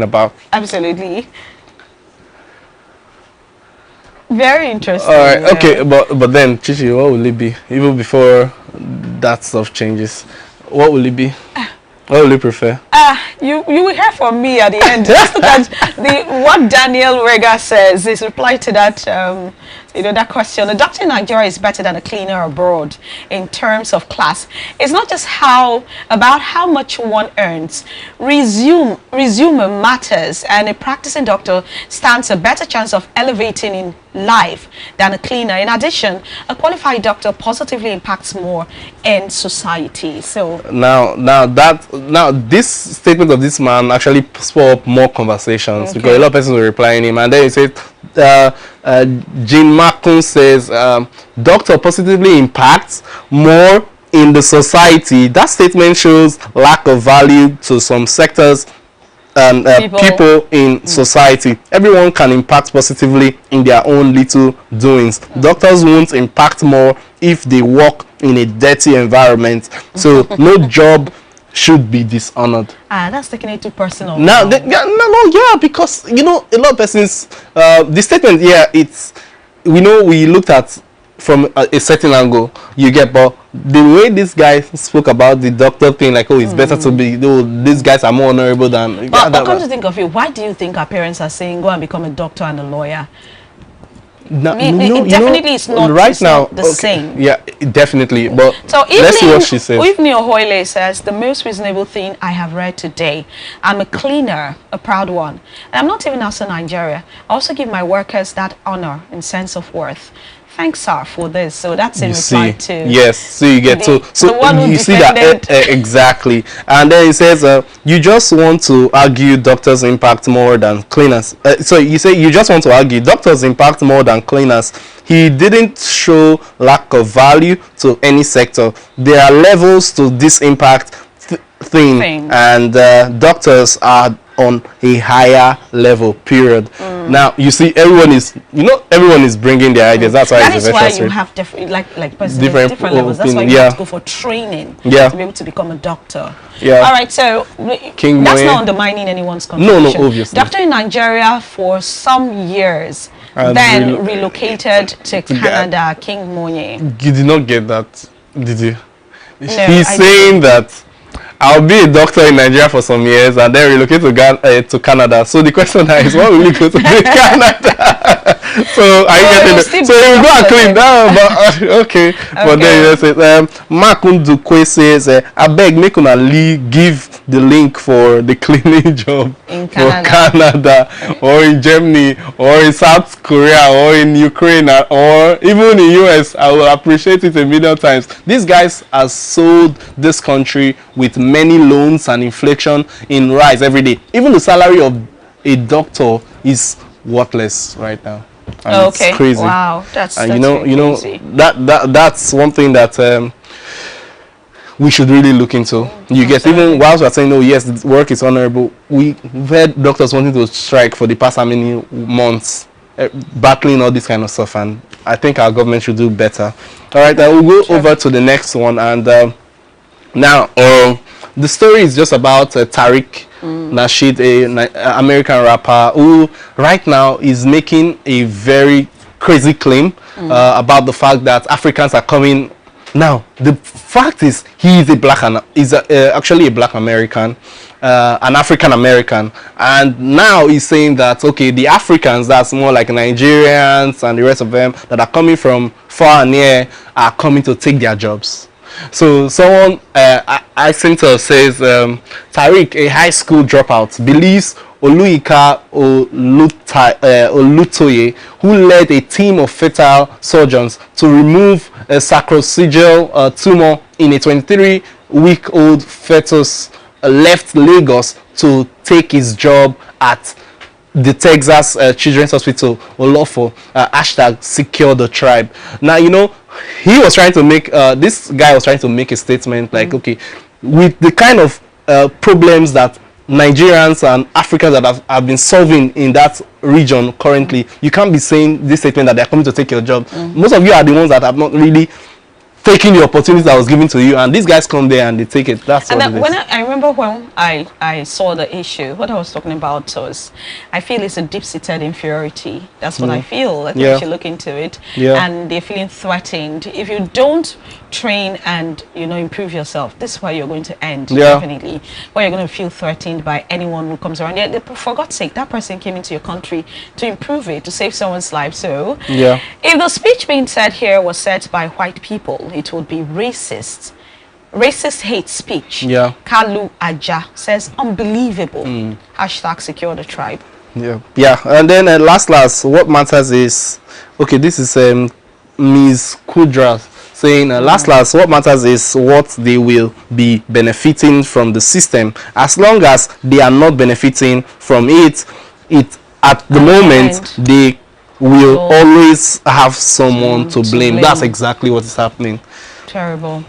about. Absolutely. Very interesting. All right, okay, but then, Chichi, what will it be? Even before that stuff changes, what will it be? What will you prefer? You will hear from me at the end. Just look at what Daniel Rega says. His reply to that, that question. A doctor in Nigeria is better than a cleaner abroad in terms of class. It's not just about how much one earns. Resume matters, and a practicing doctor stands a better chance of elevating in life than a cleaner. In addition, a qualified doctor positively impacts more in society. So now this statement of this man actually spurred up more conversations, because a lot of persons were replying him, and then he said, Jean Macron says, doctor positively impacts more in the society. That statement shows lack of value to some sectors and people in society. Everyone can impact positively in their own little doings. Doctors won't impact more if they work in a dirty environment. So no job should be dishonored. That's taking it too personal. Because a lot of persons, the statement we looked at from a certain angle, you get, but the way this guy spoke about the doctor thing, like, it's better to be, these guys are more honorable than. But come to think of it, why do you think our parents are saying go and become a doctor and a lawyer? Definitely it's not right now the same. Yeah, definitely. But so let's see what she says. Ifni Ohoile says, the most reasonable thing I have read today. I'm a cleaner, a proud one. And I'm not even outside Nigeria. I also give my workers that honor and sense of worth. Thanks, sir, for this. So that's in reply to. Yes, so you get so you see that exactly. And then it says, you just want to argue doctors impact more than cleaners. So you say you just want to argue doctors impact more than cleaners. He didn't show lack of value to any sector. There are levels to this impact thing, and doctors are on a higher level, period. Now you see everyone is bringing their ideas. That's why it's why you have different levels. That's why you have to go for training to be able to become a doctor. All right, so that's not undermining anyone's contribution. No, obviously. Doctor in Nigeria for some years, then relocated to Canada. King Monye. You did not get that, did you? No, he's saying that I'll be a doctor in Nigeria for some years and then relocate to Canada. So the question now is, what will you go to Canada? So are you getting it? So you go and clean down, but okay. But then you say, Mark Ndukwe says, I beg make una give the link for the cleaning job in Canada or in Germany or in South Korea or in Ukraine or even in US. I will appreciate it a million times. These guys have sold this country with many loans and inflation in rise every day. Even the salary of a doctor is worthless right now. And it's crazy. Wow, that's crazy. That's one thing that we should really look into. You get, even whilst we're saying, oh yes, the work is honorable, we've had doctors wanting to strike for the past how many months, battling all this kind of stuff, and I think our government should do better. All right, we'll go over to the next one, and now the story is just about Tariq Nasheed, an American rapper who right now is making a very crazy claim about the fact that Africans are coming. Now, the fact is, he is actually a black American, an African American, and now he's saying that, okay, the Africans, that's more like Nigerians and the rest of them that are coming from far and near, are coming to take their jobs. So someone, I think says, Tariq, a high school dropout, believes Oluika Olutoye, who led a team of fetal surgeons to remove a sacrocerebral tumor in a 23-week-old fetus, left Lagos to take his job at the Texas Children's Hospital, Olofo, hashtag secure the tribe. Now, he was trying to make, this guy was trying to make a statement like, okay, with the kind of problems that Nigerians and Africans that have been solving in that region currently, you can't be saying this statement that they're coming to take your job. Most of you are the ones that have not really taking the opportunity that was given to you, and these guys come there and they take it. That's And what then it when is. I remember when I saw the issue, what I was talking about was, I feel it's a deep-seated inferiority. That's what I feel. I think we should look into it. Yeah. And they're feeling threatened. If you don't train and, you know, improve yourself, this is where you're going to end, definitely. Where you're going to feel threatened by anyone who comes around. Yeah, for God's sake, that person came into your country to improve it, to save someone's life. So, if the speech being said here was said by white people, it would be racist. Racist hate speech. Kalu Aja says unbelievable. Hashtag secure the tribe. And then last what matters is, okay, this is Ms. Kudra saying last what matters is what they will be benefiting from the system. As long as they are not benefiting from it at the moment they will always have someone to blame. That's exactly what is happening. Terrible.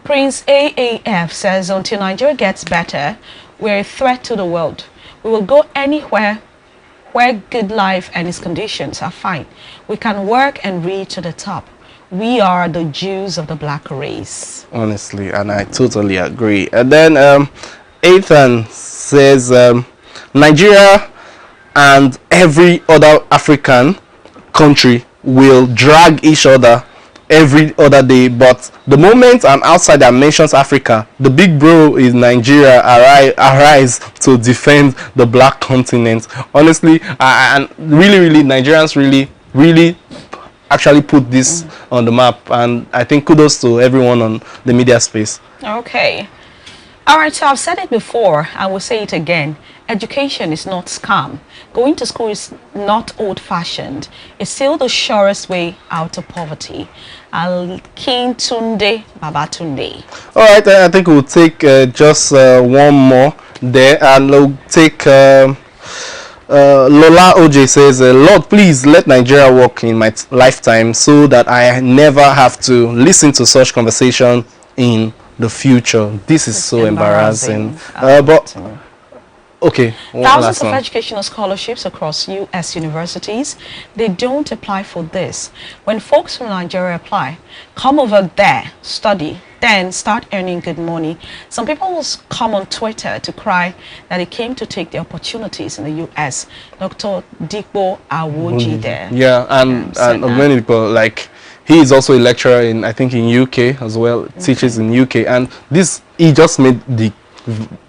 Prince AAF says, until Nigeria gets better, we're a threat to the world. We will go anywhere where good life and its conditions are fine. We can work and reach to the top. We are the Jews of the black race. Honestly, and I totally agree. And then Ethan says, Nigeria and every other African country will drag each other every other day, but the moment an outsider mentions Africa, the big bro is Nigeria arise to defend the black continent. Honestly, and really Nigerians really actually put this on the map, and I think kudos to everyone on the media space. Okay. All right, so I've said it before, I will say it again. Education is not scam. Going to school is not old-fashioned. It's still the surest way out of poverty. King Tunde Babatunde. All right, I think we'll take just one more there, and we'll take Lola OJ says, Lord, please let Nigeria work in my lifetime so that I never have to listen to such conversation in the future. This is so embarrassing. But okay, thousands of educational scholarships across U.S. universities, they don't apply for this. When folks from Nigeria apply, come over there, study, then start earning good money. Some people will come on Twitter to cry that they came to take the opportunities in the U.S. Dr. Dikbo Awoji there. And many people, like, he is also a lecturer in, I think, in UK as well, teaches in UK, and he just made the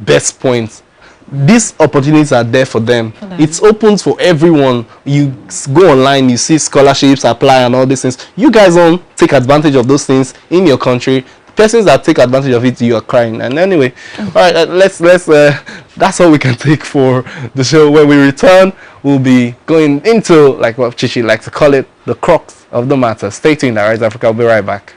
best point. These opportunities are there for them. It's open for everyone. You go online, you see scholarships apply and all these things. You guys don't take advantage of those things in your country. Persons that take advantage of it, you are crying. And anyway, all right, let's that's all we can take for the show. When we return, we'll be going into, like what Chichi likes to call it, the crux of the matter. Stay tuned, Arise Africa. I'll be right back.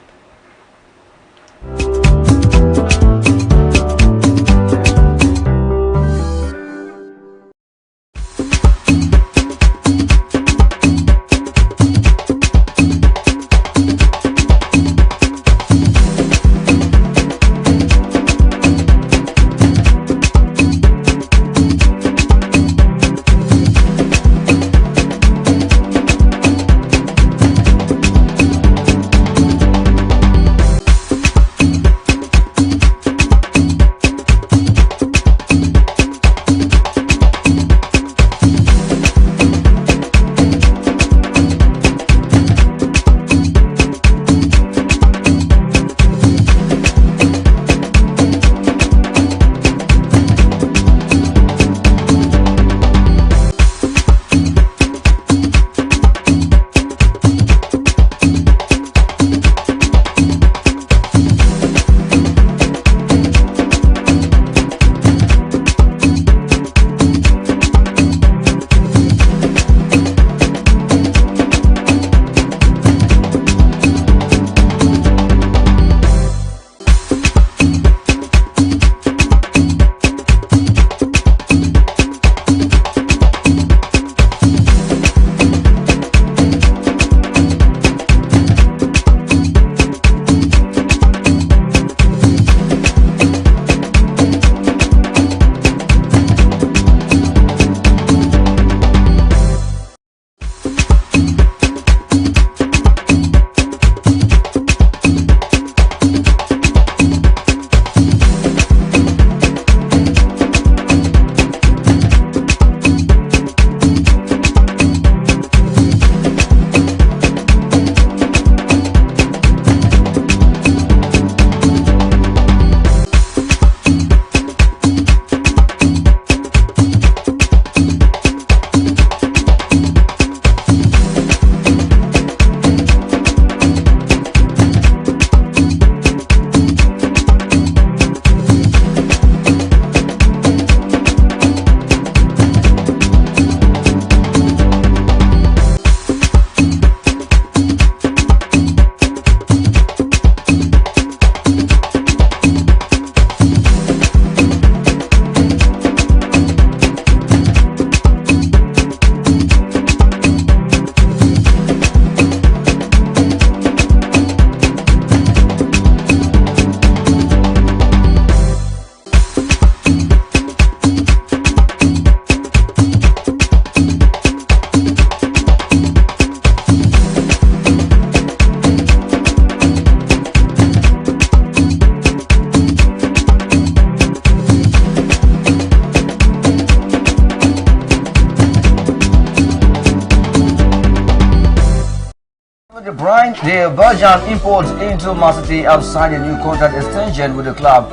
the Belgian imports into Man City have signed a new contract extension with the club.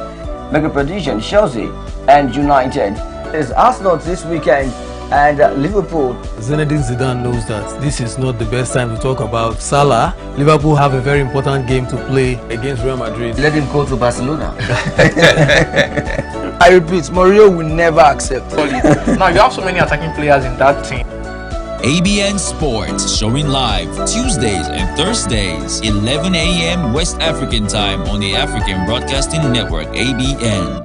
Mega prediction: Chelsea and United. It's Arsenal this weekend and Liverpool. Zinedine Zidane knows that this is not the best time to talk about Salah. Liverpool have a very important game to play against Real Madrid. Let him go to Barcelona. I repeat, Mourinho will never accept. Now you have so many attacking players in that team. ABN Sports, showing live Tuesdays and Thursdays, 11 a.m. West African time on the African Broadcasting Network, ABN.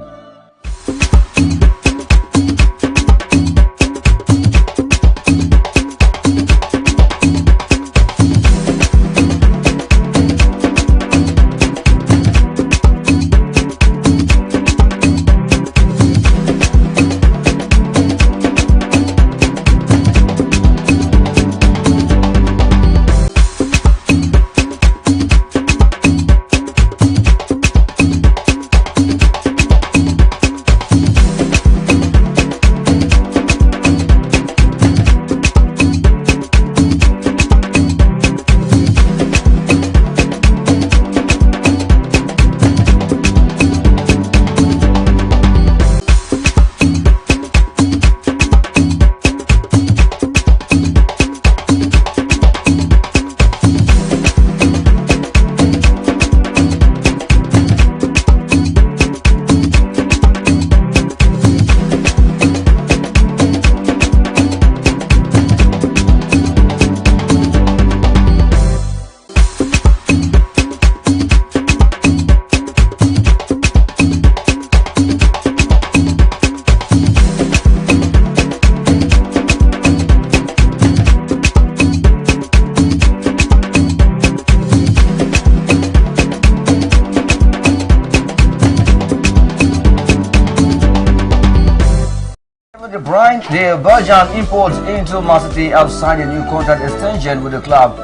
The Belgian imports into Man City have signed a new contract extension with the club.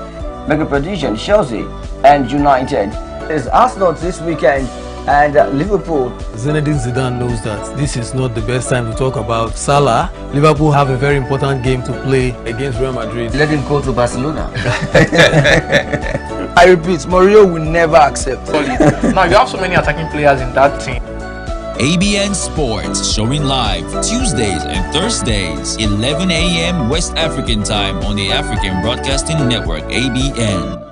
Mega prediction: Chelsea and United. It's Arsenal this weekend and Liverpool. Zinedine Zidane knows that this is not the best time to talk about Salah. Liverpool have a very important game to play against Real Madrid. Let him go to Barcelona. I repeat, Mourinho will never accept. Now you have so many attacking players in that team. ABN Sports, showing live Tuesdays and Thursdays, 11 a.m. West African time on the African Broadcasting Network, ABN.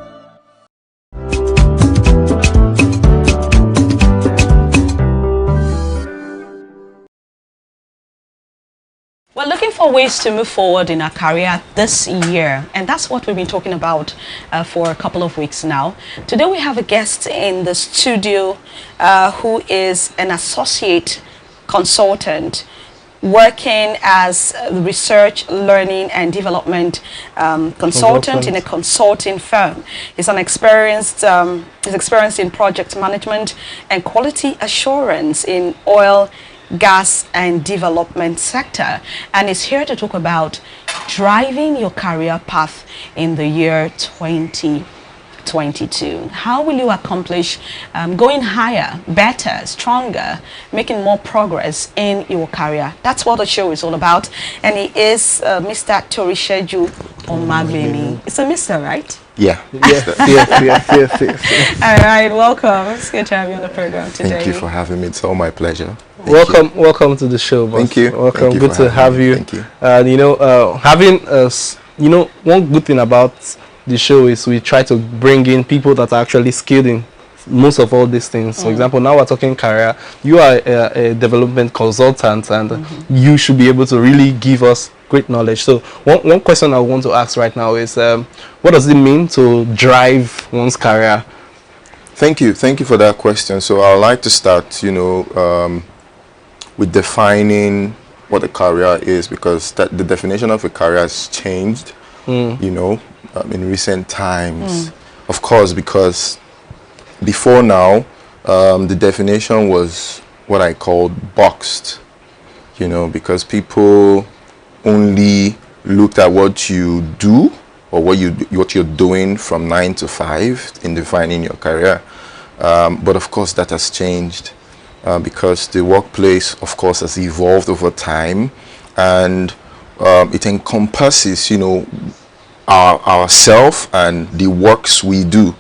We're looking for ways to move forward in our career this year, and that's what we've been talking about for a couple of weeks now. Today we have a guest in the studio who is an associate consultant working as a research, learning and development consultant in a consulting firm. He's experienced in project management and quality assurance in oil, gas and development sector, and is here to talk about driving your career path in the year 2022. How will you accomplish going higher, better, stronger, making more progress in your career? That's what the show is all about. And he is Mr. Tariq Nasheed. It's a Mr., right? Yeah. Yes. All right, welcome. It's good to have you on the program today. Thank you for having me. It's all my pleasure. Welcome to the show, boss. Thank you. Welcome. Thank you Good to have you. Thank you. Having us, one good thing about the show is we try to bring in people that are actually skilled in most of all these things. For example, now we're talking career. You are a development consultant, and you should be able to really give us great knowledge. So one question I want to ask right now is, what does it mean to drive one's career? Thank you for that question. So I'd like to start, with defining what a career is, because the definition of a career has changed, in recent times. Of course, because before now, the definition was what I called boxed, because people only looked at what you do or what you're doing from 9 to 5 in defining your career. But of course, that has changed. Because the workplace, of course, has evolved over time, and it encompasses, ourselves and the works we do.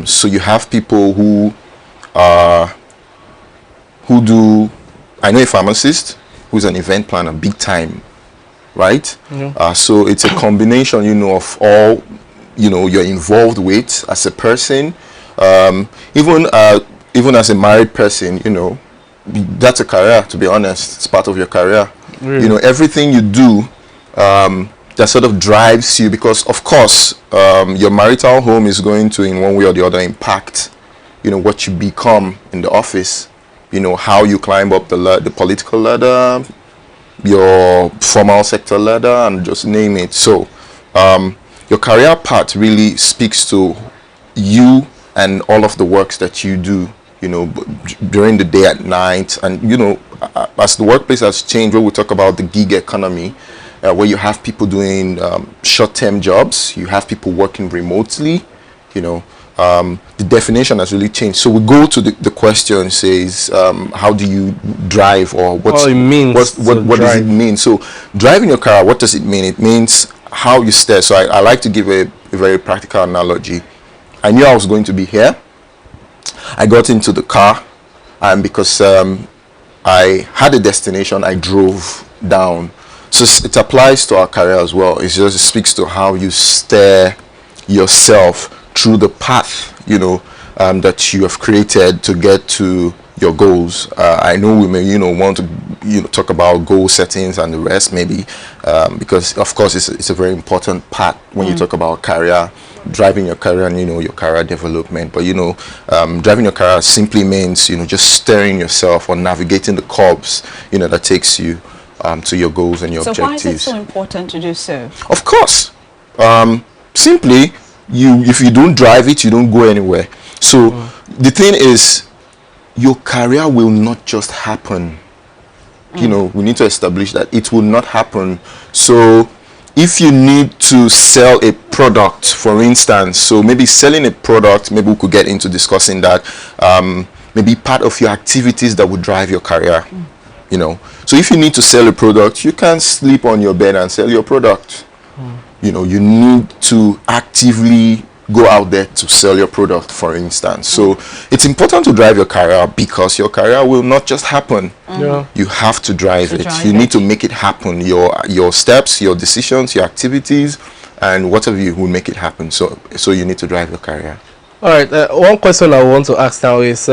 So you have people who do. I know a pharmacist who's an event planner, big time, right? So it's a combination, of all, you're involved with as a person. Even as a married person, that's a career. To be honest, it's part of your career. Really? Everything you do, that sort of drives you, because of course, your marital home is going to, in one way or the other, impact, what you become in the office. How you climb up the political ladder, your formal sector ladder, and just name it. So your career path really speaks to you and all of the works that you do, during the day, at night. And as the workplace has changed, where we talk about the gig economy, where you have people doing short-term jobs, you have people working remotely, the definition has really changed. So we go to the question, says, how do you drive, or what does it mean? So driving your car, what does it mean? It means how you steer. So I like to give a very practical analogy. I knew I was going to be here. I got into the car, and because I had a destination, I drove down. So it applies to our career as well. It speaks to how you steer yourself through the path, that you have created to get to your goals. I know we may, want to, talk about goal settings and the rest, maybe, because of course it's a very important part when you talk about career, driving your career, and your career development. But driving your career simply means just steering yourself or navigating the course that takes you to your goals and your objectives. So why is it so important to do so? Of course, simply, if you don't drive it, you don't go anywhere. So the thing is, your career will not just happen. We need to establish that it will not happen. So if you need to sell a product, for instance, so maybe selling a product, maybe we could get into discussing that, maybe part of your activities that would drive your career. So if you need to sell a product, you can't sleep on your bed and sell your product. You need to actively go out there to sell your product, for instance. So it's important to drive your career, because your career will not just happen. You have to drive it. You need to make it happen. Your steps, your decisions, your activities, and whatever you will make it happen. So you need to drive your career. All right. One question I want to ask now is,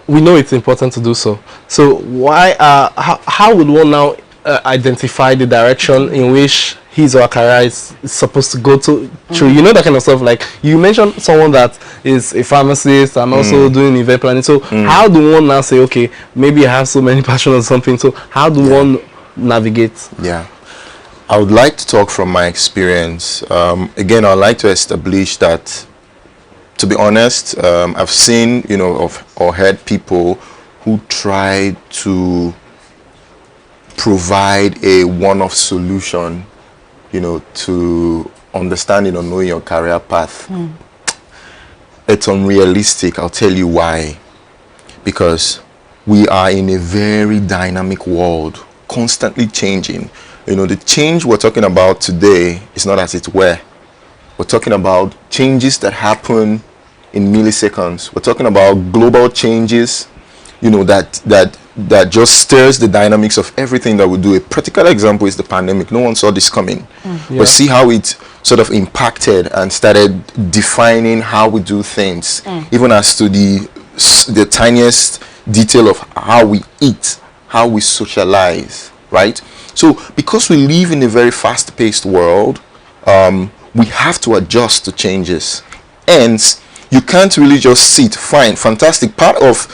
we know it's important to do so. So why? How would one now identify the direction in which his or her career is supposed to go through? That kind of stuff. Like you mentioned, someone that is a pharmacist and also doing event planning. So how do one now say, okay, maybe I have so many passions or something? So how do one navigate? Yeah, I would like to talk from my experience. Again, I'd like to establish that, to be honest, I've seen, or heard people who try to provide a one-off solution, to understanding or knowing your career path. It's unrealistic. I'll tell you why. Because we are in a very dynamic world, constantly changing. The change we're talking about today is not as it were. We're talking about changes that happen in milliseconds. We're talking about global changes, that just stirs the dynamics of everything that we do. A practical example is the pandemic. No one saw this coming. But see how it sort of impacted and started defining how we do things, even as to the tiniest detail of how we eat, how we socialize, right? So because we live in a very fast-paced world, we have to adjust to changes. Hence, you can't really just sit, fine, fantastic. Part of,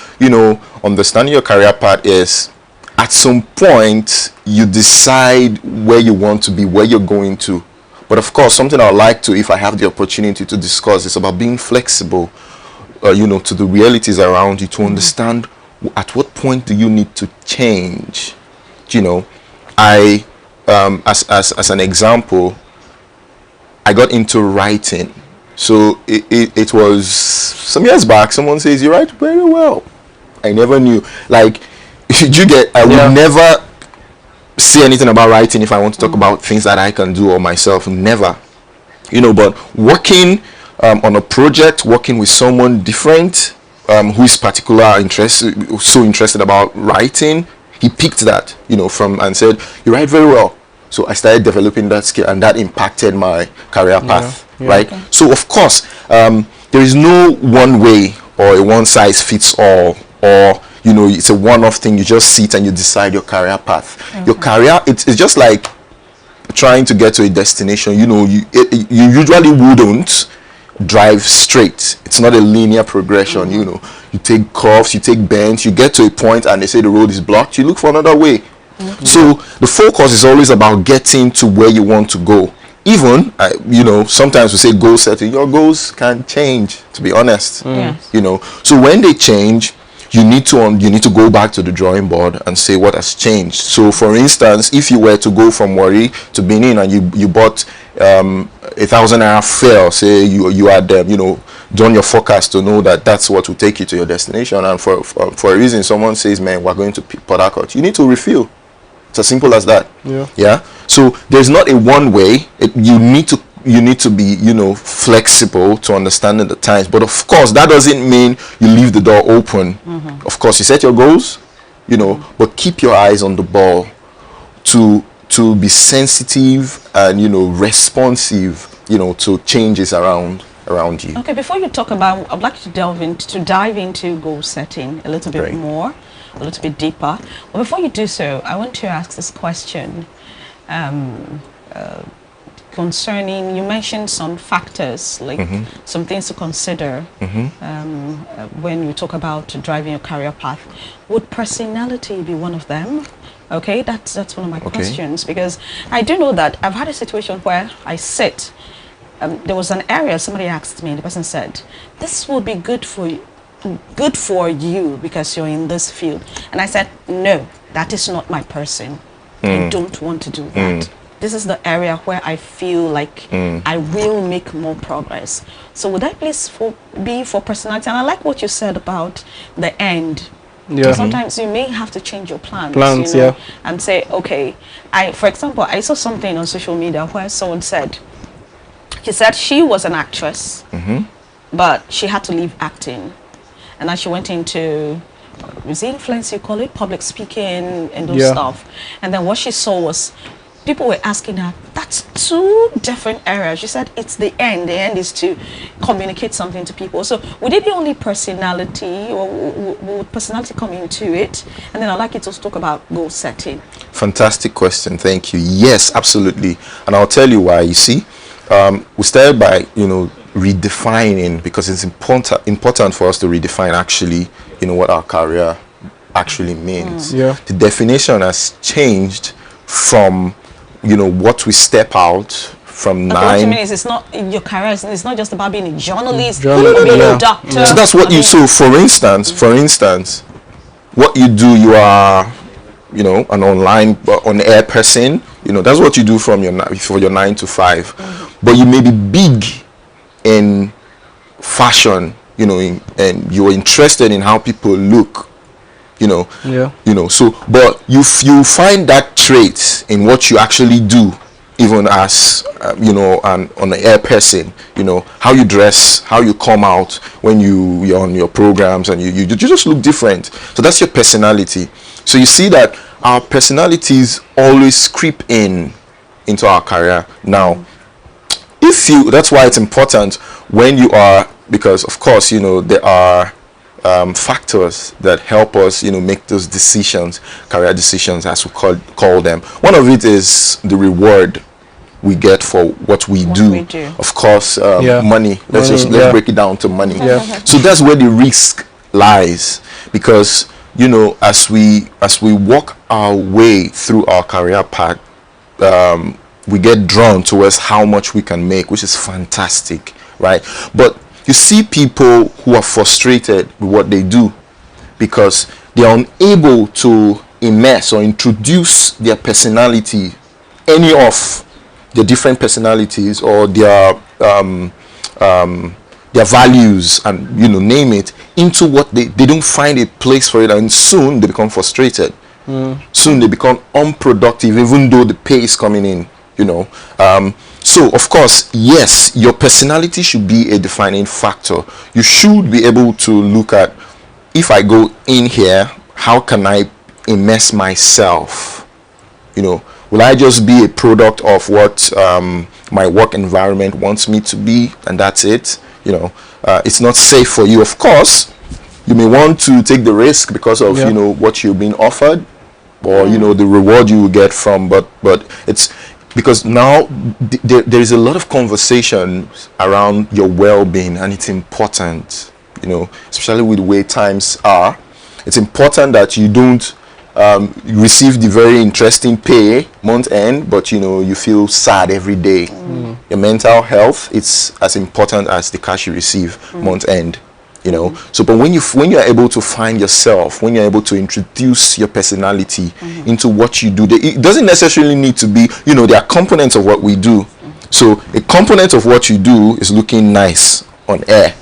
understanding your career path is, at some point, you decide where you want to be, where you're going to. But of course, something I would like to, if I have the opportunity to discuss, is about being flexible, to the realities around you, to understand at what point do you need to change. I, as an example, I got into writing. So it was some years back. Someone says, you write very well. I never knew. Like, I would never say anything about writing, if I want to talk about things that I can do or myself, never. But working on a project, working with someone different, who is so interested about writing, he picked that, from, and said, "You write very well." So I started developing that skill, and that impacted my career path, right? Okay. So of course, there is no one way or a one size fits all, or it's a one-off thing. You just sit and you decide your career path. Okay. Your career, it's just like trying to get to a destination. You usually wouldn't drive straight. It's not a linear progression. You take curves, you take bends, you get to a point and they say the road is blocked, you look for another way. So the focus is always about getting to where you want to go. Even sometimes we say goal setting. Your goals can change, to be honest. Yes. So when they change, you need to go back to the drawing board and say what has changed. So for instance, if you were to go from Warri to Benin and you bought 1,000 naira fare, say you had done your forecast to know that that's what will take you to your destination, and for a reason someone says, "Man, we're going to Port Harcourt," you need to refuel. It's as simple as that. Yeah. So there's not a one way. You need to be flexible to understanding the times, but of course that doesn't mean you leave the door open. Of course you set your goals, but keep your eyes on the ball to be sensitive and responsive to changes around you. Okay, before you talk about, I'd like to dive into goal setting a little bit more, a little bit deeper. But before you do so, I want to ask this question concerning, you mentioned some factors, like some things to consider when you talk about driving your career path. Would personality be one of them? Okay, that's one of my questions, because I do know that I've had a situation where I sit. There was an area somebody asked me, and the person said, "This will be good for you because you're in this field." And I said, "No, that is not my person. I don't want to do that. This is the area where I feel like I will make more progress." So would that please be for personality? And I like what you said about the end. Yeah. Sometimes you may have to change your plans, and say, okay, for example, I saw something on social media where someone said, she was an actress, but she had to leave acting, and then she went into, is influence, you call it, public speaking and those stuff. And then what she saw was people were asking her, that's two different areas. She said it's the end. The end is to communicate something to people. So would it be only personality, or would personality come into it? And then I'd like you to talk about goal setting. Fantastic question. Thank you. Yes, absolutely. And I'll tell you why. You see, we started by redefining, because it's important for us to redefine actually what our career actually means. The definition has changed from what we step out from 9. What you mean is, it's not your career, it's not just about being a journalist, being a doctor. So that's what so for instance, what you do, you are an on air person, that's what you do from your 9 to 5. But you may be big in fashion, and you're interested in how people look. So but you find that trait in what you actually do, even as an on the air person, how you dress, how you come out when you're on your programs, and you just look different. So that's your personality. So you see that our personalities always creep into our career. Now, that's why it's important when you are, because of course there are factors that help us make those decisions, career decisions as we call them. One of it is the reward we get for what we do. Of course, money. Let's break it down to money. So that's where the risk lies, because as we walk our way through our career path, we get drawn towards how much we can make, which is fantastic, right? But you see people who are frustrated with what they do because they are unable to immerse or introduce their personality, any of the different personalities, or their values, and name it, into what they don't find a place for it, and soon they become frustrated. Soon they become unproductive, even though the pay is coming in, you know. So of course, yes, your personality should be a defining factor. You should be able to look at, if I go in here, how can I immerse myself? You know, will I just be a product of what my work environment wants me to be, and that's it? You know, it's not safe for you. Of course, you may want to take the risk because of you know what you're being offered, or you know the reward you will get from. But it's because now there is a lot of conversation around your well-being, and it's important. You know, especially with the way times are, it's important that you don't receive the very interesting pay month end, but you know you feel sad every day. Your mental health, it's as important as the cash you receive month end, you know. So but when you're able to find yourself, when you're able to introduce your personality into what you do, it doesn't necessarily need to be, you know, there are components of what we do. So a component of what you do is looking nice on air.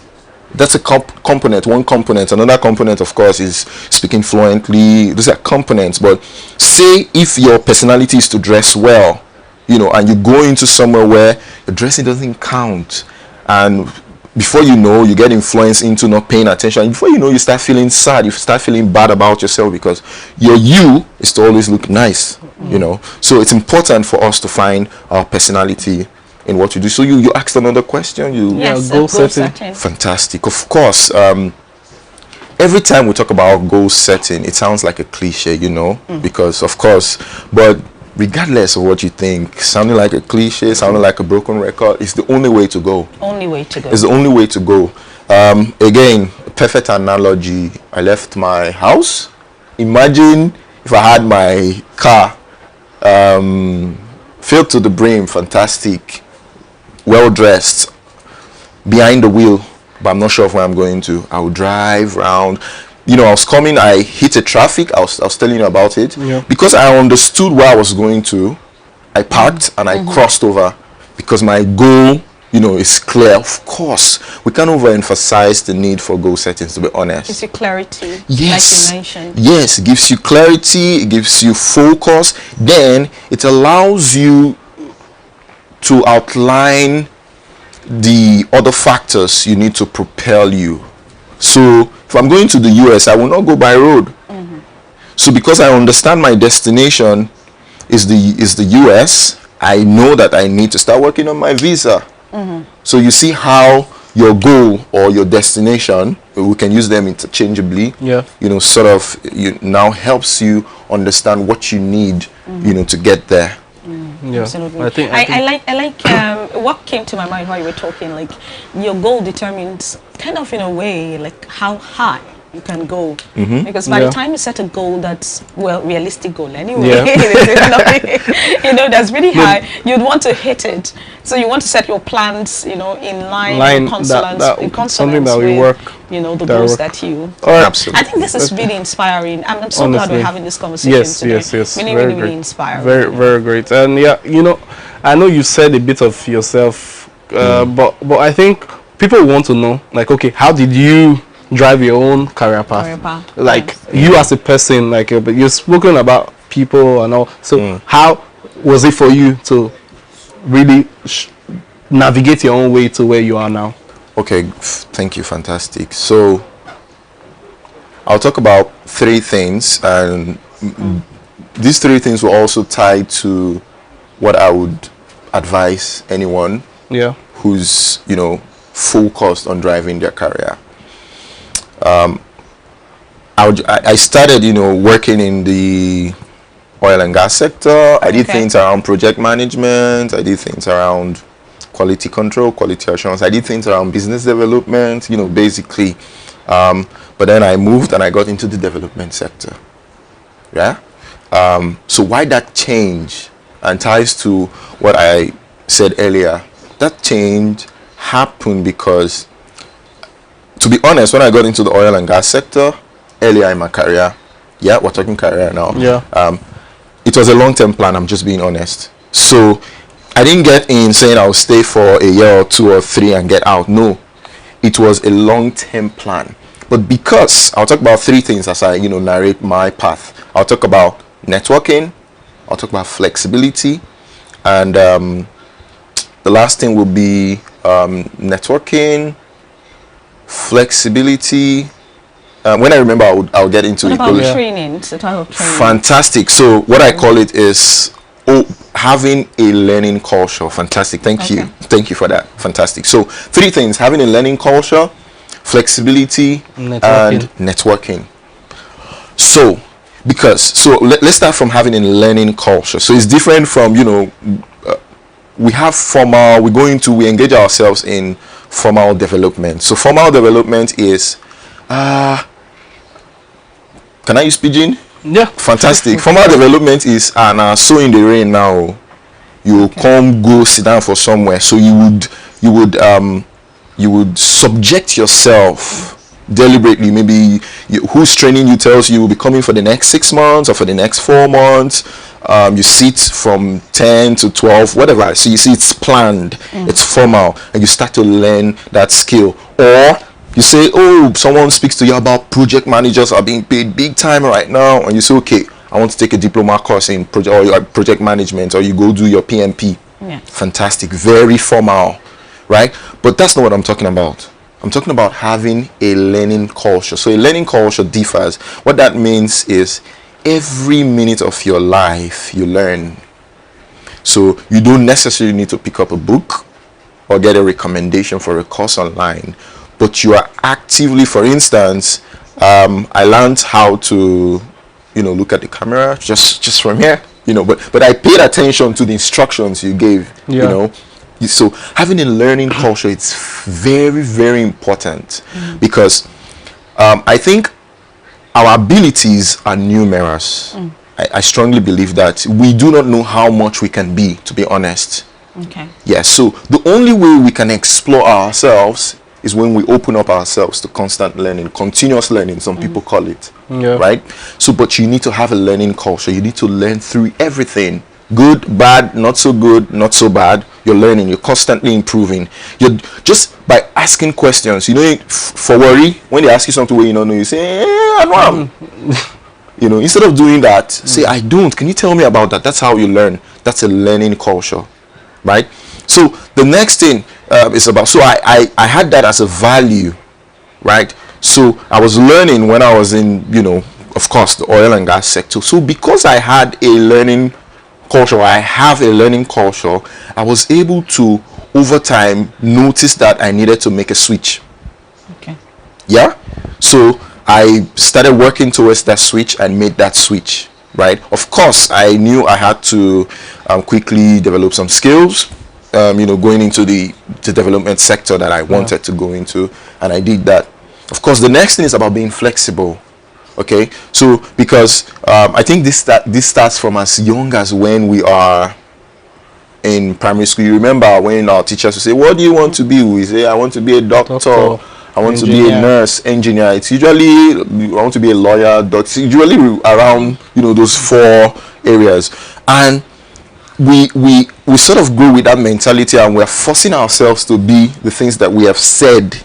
That's a component, one component. Another component, of course, is speaking fluently. Those are components. But say if your personality is to dress well, you know, and you go into somewhere where your dressing doesn't count, and before you know, you get influenced into not paying attention. And before you know, you start feeling sad. You start feeling bad about yourself because you is to always look nice, you know. So it's important for us to find our personality in what you do. So you asked another question. Yes, goal setting. Fantastic. Of course, every time we talk about goal setting, it sounds like a cliche, you know, because of course, but regardless of what you think, sounding like a cliche, sounding like a broken record, it's the only way to go. Only way to go. It's the only way to go. Again, perfect analogy. I left my house. Imagine if I had my car filled to the brim, fantastic, well dressed, behind the wheel, but I'm not sure of where I'm going to. I will drive around. You know, I was coming, I hit a traffic. I was telling you about it. Because I understood where I was going to, I parked and I crossed over because my goal, you know, is clear. Of course, we can't overemphasize the need for goal settings, to be honest. Gives you clarity, yes, like you mentioned. Yes, it gives you clarity, it gives you focus. Then it allows you to outline the other factors you need to propel you. So if I'm going to the US, I will not go by road. So because I understand my destination is the US, I know that I need to start working on my visa. So you see how your goal or your destination, we can use them interchangeably, you know, sort of now helps you understand what you need, you know, to get there. Absolutely. I think I like what came to my mind while you were talking, like your goal determines kind of in a way like how high you can go, because by the time you set a goal that's, well, realistic goal anyway, you know, that's really high, you'd want to hit it. So you want to set your plans, you know, in line in consonance something that we with, work, you know, the goals that you. Absolutely. I think this is really inspiring. I'm so glad we're having this conversation today. Yes. Really inspiring. Very great. And yeah, you know, I know you said a bit of yourself, but I think people want to know, like, okay, how did you drive your own career path? Like you as a person, like, but you've spoken about people and all. So how was it for you to really navigate your own way to where you are now? Okay, thank you. Fantastic. So I'll talk about three things, and these three things were also tied to what I would advise anyone who's, you know, focused on driving their career. I started, you know, working in the oil and gas sector. I did things around project management. I did things around quality control, quality assurance. I did things around business development, you know, basically. But then I moved and I got into the development sector. So why that change, and ties to what I said earlier, that change happened because, to be honest, when I got into the oil and gas sector earlier in my career, we're talking career now. It was a long-term plan, I'm just being honest. So I didn't get in saying I'll stay for a year or 2 or 3 and get out. No, it was a long-term plan. But because I'll talk about 3 things as I, you know, narrate my path. I'll talk about networking, I'll talk about flexibility, and the last thing will be networking, flexibility. When I remember, I'll get into what it. about training? The type of training. Fantastic. So what I call it is having a learning culture. Fantastic. Thank you for that. Fantastic. So 3 things: having a learning culture, flexibility, and networking. So let's start from having a learning culture. So it's different from, we have formal, we engage ourselves in formal development. So formal development is can I use pidgin? Yeah. Fantastic. Formal development is so in the rain now. You go sit down for somewhere. So you would subject yourself deliberately. Maybe who's training you tells you will be coming for the next 6 months or for the next 4 months. You sit from 10 to 12, whatever. So you see it's planned, it's formal, and you start to learn that skill. Or you say, someone speaks to you about project managers are being paid big time right now, and you say, okay, I want to take a diploma course in project management, or you go do your PMP. Yeah. Fantastic, very formal, right? But that's not what I'm talking about. I'm talking about having a learning culture. So a learning culture differs. What that means is every minute of your life you learn. So you don't necessarily need to pick up a book or get a recommendation for a course online, but you are actively, for instance, I learned how to look at the camera just from here, but I paid attention to the instructions you gave. So having a learning culture, it's very, very important, because I think our abilities are numerous. I strongly believe that we do not know how much we can be, to be honest. Okay. Yeah, so the only way we can explore ourselves is when we open up ourselves to constant learning, continuous learning, some people call it. Right? So, but you need to have a learning culture. You need to learn through everything. Good, bad, not so good, not so bad. You're learning, you're constantly improving. You're just by asking questions. For worry, when they ask you something where you don't know, you say, I know. Instead of doing that, say, I don't. Can you tell me about that? That's how you learn. That's a learning culture, right? So the next thing is about, so I had that as a value, right? So I was learning when I was in, of course, the oil and gas sector. So because I had a learning culture, I have a learning culture, I was able to, over time, notice that I needed to make a switch. Okay. Yeah? So I started working towards that switch and made that switch, right? Of course, I knew I had to quickly develop some skills, going into the development sector that I wanted to go into, and I did that. Of course, the next thing is about being flexible. Okay, so because I think this starts from as young as when we are in primary school. You remember when our teachers would say, what do you want to be? We say, I want to be a doctor, I want to be a nurse, engineer. It's usually, I want to be a lawyer, doctor, usually around, those 4 areas. And we sort of grow with that mentality, and we're forcing ourselves to be the things that we have said.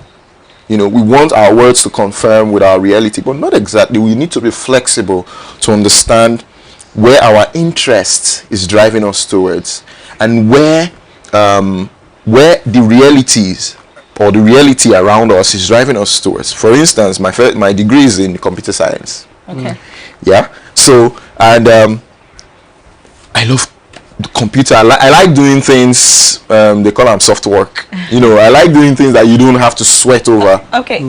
We want our words to confirm with our reality, but not exactly. We need to be flexible to understand where our interest is driving us towards, and where the realities or the reality around us is driving us towards. For instance, my degree is in computer science. Okay. Yeah. So, and I love the computer. I like doing things, they call them soft work. I like doing things that you don't have to sweat over. Okay.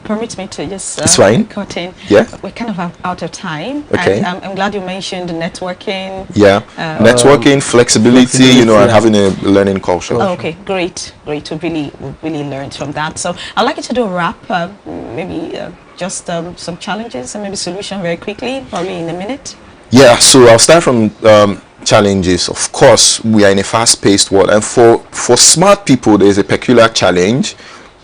Permit me to just it's fine. cut in. Yeah. We're kind of out of time. Okay. And I'm glad you mentioned networking. Yeah. Networking, flexibility, and having a learning culture. Oh, okay, great. We really learned from that. So I'd like you to do a wrap, maybe just some challenges and maybe solution very quickly, probably in a minute. Yeah, so I'll start from challenges. Of course, we are in a fast-paced world, and for smart people, there's a peculiar challenge.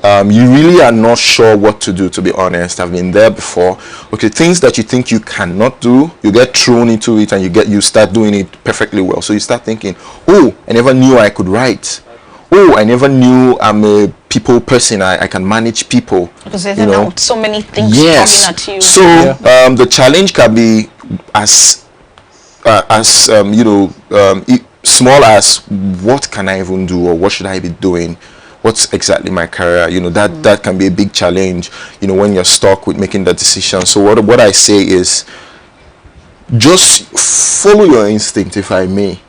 You really are not sure what to do, to be honest. I've been there before. Okay, things that you think you cannot do, you get thrown into it, and you start doing it perfectly well. So you start thinking, oh, I never knew I could write. Oh, I never knew I'm a people person. I can manage people. Because there's now so many things yes. coming at you. So the challenge can be as small as what can I even do, or what should I be doing? What's exactly my career? That can be a big challenge. When you're stuck with making that decision. So what I say is, just follow your instinct, if I may.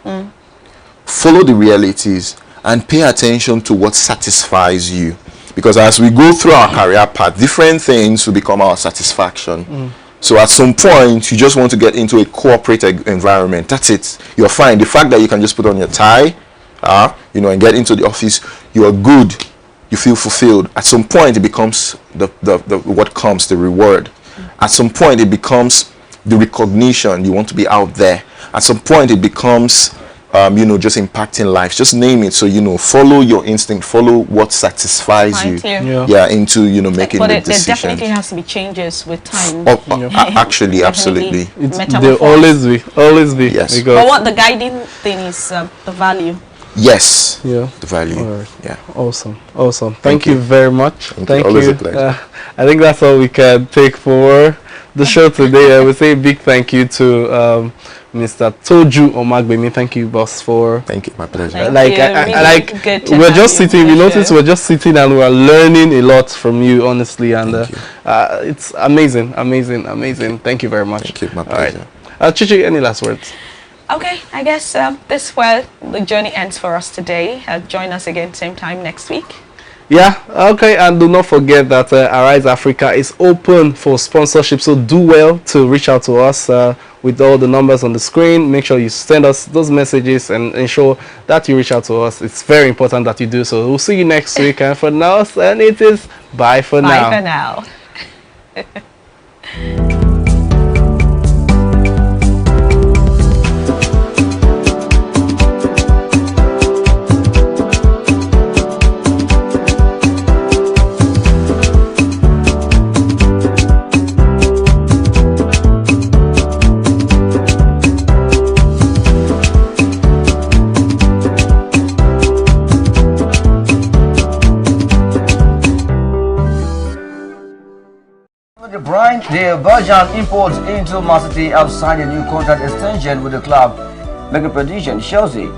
Follow the realities and pay attention to what satisfies you. Because as we go through our career path, different things will become our satisfaction. So at some point, you just want to get into a corporate environment. That's it. You're fine. The fact that you can just put on your tie, and get into the office, you are good. You feel fulfilled. At some point, it becomes the reward. At some point, it becomes the recognition. You want to be out there. At some point, it becomes just impacting lives. Just name it. So follow your instinct, follow what satisfies you. Into making the decision. There definitely has to be changes with time. Actually, absolutely. There always be. Yes. But what the guiding thing is the value. Yes. The value. Right. Yeah. Awesome. Thank you very much. Thank Always you. A pleasure. I think that's all we can take for the show today. We say a big thank you to Mr. Toju Omagbemi. Thank you, boss, for. Thank you, my pleasure. We're just sitting. We noticed we're just sitting and we're learning a lot from you, honestly, and it's amazing. Thank you very much. Thank you, my pleasure. All right. Chichi, any last words? Okay, I guess this where the journey ends for us today. Join us again same time next week. Yeah, okay, and do not forget that Arise Africa is open for sponsorship, so do well to reach out to us with all the numbers on the screen. Make sure you send us those messages and ensure that you reach out to us. It's very important that you do so. We'll see you next week, and for now, and it is bye for now. Bye for now. The Belgian imports into Man City have signed a new contract extension with the club. Making prediction, Chelsea